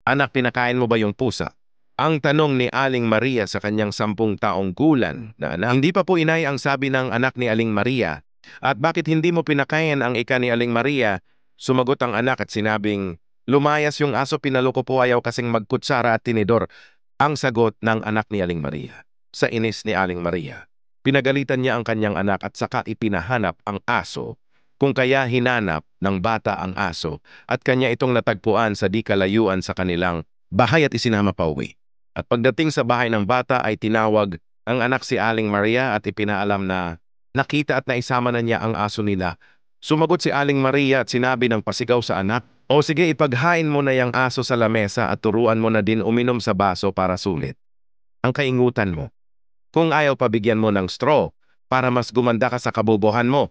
Anak, pinakain mo ba yung pusa? Ang tanong ni Aling Maria sa kanyang 10 taong gulang na anak. Hindi pa po inay ang sabi ng anak ni Aling Maria. At bakit hindi mo pinakain ang ika ni Aling Maria? Sumagot ang anak at sinabing, lumayas yung aso, pinaloko po, ayaw kasing magkutsara at tinidor. Ang sagot ng anak ni Aling Maria. Sa inis ni Aling Maria, pinagalitan niya ang kanyang anak at saka ipinahanap ang aso. Kung kaya hinanap ng bata ang aso at kanya itong natagpuan sa di kalayuan sa kanilang bahay at isinama pa uwi. At pagdating sa bahay ng bata ay tinawag ang anak si Aling Maria at ipinaalam na nakita at naisama na niya ang aso nila. Sumagot si Aling Maria at sinabi ng pasigaw sa anak, o sige, ipaghain mo na yung aso sa lamesa at turuan mo na din uminom sa baso para sulit ang kaingutan mo. Kung ayaw, pabigyan mo ng straw para mas gumanda ka sa kabubuhan mo.